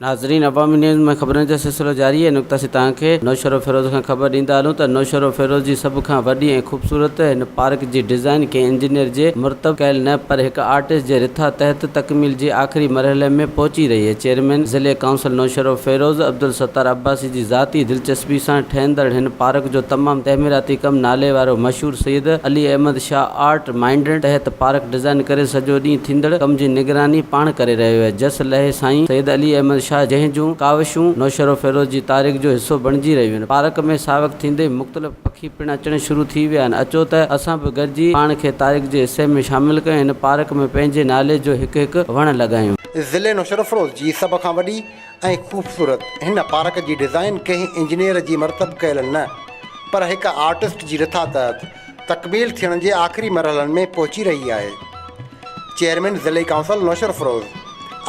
नाज़रीन, अवामी न्यूज़ में ख़बरनि जो सिलसिलो जारी है। नुक़्ता से तव्हांखे नौशरो फिरोज़ खां ख़बर ॾींदा हलूं त नौशरो फिरोज़ जी सभ खां वॾी ऐं ख़ूबसूरत हिन पार्क जी डिज़ाइन कंहिं इंजीनियर जे मुरतब कयल न पर हिकु आर्टिस्ट जे रिथा तहत तकमील जे आख़िरी मरहले में पहुची रही है। चेयरमैन ज़िले काउंसिल नौशरो फिरोज़ अब्दुल सत्तार अब्बासी जी ज़ाती दिलचस्पी सां ठहंदड़ हिन पार्क जो तमामु तहमीराती कमु नाले वारो मशहूर सैयद अली अहमद शाह आर्ट माइंडर तहत पार्क डिज़ाइन करे सॼो ॾींहुं थींदड़ कम जी निगरानी पाण करे रहियो आहे। जस लहे साईं सैयद अली अहमद शाह जंहिं जूं काविशूं नौशरो फिरोज़ जी तारीख़ जो हिसो बणिजी रहियूं आहिनि। पार्क में सावक थींदे मुख़्तलिफ़ पखी पिण अचणु शुरू थी विया आहिनि। अचो त असां बि गॾिजी पाण खे तारीख़ जे हिसे में शामिलु कयूं, हिन पार्क में पंहिंजे नाले जो हिकु हिकु वण लॻायूं। ज़िले नौशरो फिरोज़ जी सभ खां वॾी ऐं ख़ूबसूरत हिन पार्क जी डिज़ाइन कंहिं इंजीनियर जी मरतब कयल न पर हिकु आर्टिस्ट जी रिथा तहत तकमील थियण जे आख़िरी मरहलनि में पहुची रही आहे। चेयरमैन ज़िले काउंसिल नौशरो फिरोज़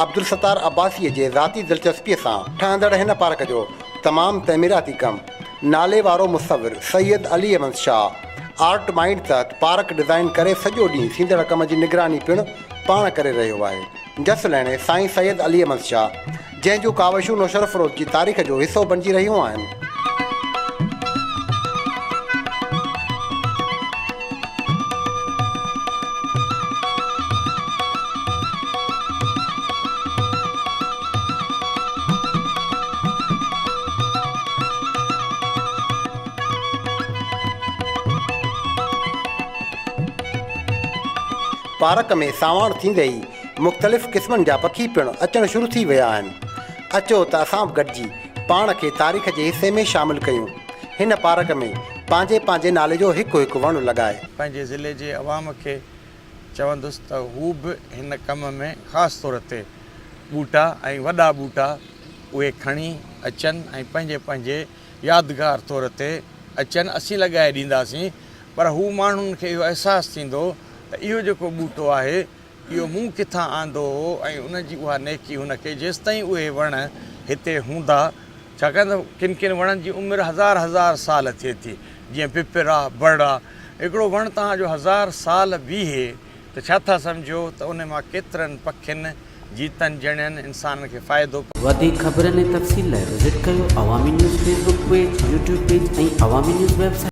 अब्दुल सत्तार अब्बासीअ जे ज़ाती दिलचस्पीअ सां ठहंदड़ हिन पार्क जो तमामु तमीराती कमु नाले वारो मुसविर सैयद अली अहमद शाह आर्ट माइंड तहत पार्क डिज़ाइन करे सॼो ॾींहुं थींदड़ कम जी निगरानी पिणु पाण करे रहियो आहे। जस लहणे साईं सैयद अली अहमद शाह जंहिं जूं काविशूं नौशरो फिरोज़ जी तारीख़ जो हिसो बणिजी रहियूं आहिनि। पार्क में सावण थींदे ई मुख़्तलिफ़ क़िस्मनि जा पखी पिणु अचणु शुरू थी विया आहिनि। अचो त असां बि गॾिजी पाण खे तारीख़ जे हिसे में शामिलु कयूं। हिन पार्क में पंहिंजे पंहिंजे नाले जो हिकु हिकु वणु लॻाए पंहिंजे ज़िले जे अवाम खे चवंदुसि त हू बि हिन कम में ख़ासि तौर ते ॿूटा ऐं वॾा ॿूटा उहे खणी अचनि ऐं पंहिंजे पंहिंजे यादगार तौर ते अचनि। असीं लॻाए ॾींदासीं पर हू माण्हुनि खे इहो अहसासु थींदो त इहो जेको ॿूटो आहे इहो मूं किथां आंदो हो ऐं उनजी उहा नेकी हुनखे जेसि ताईं उहे वण हिते हूंदा, छाकाणि त किन किन वणनि जी उमिरि हज़ार साल थिए थी। जीअं पिपिर आहे, बड़ आहे, हिकिड़ो वणु तव्हांजो 1000 साल बीहे त छा था सम्झो त उन मां केतिरनि पखियुनि जीतनि ॼणनि इंसान खे फ़ाइदो। वधीक ख़बरनि ऐं तफ़सील लाइ विज़िट कयो अवामी news Facebook page, YouTube page ऐं अवामी न्यूज़ वेबसाइट।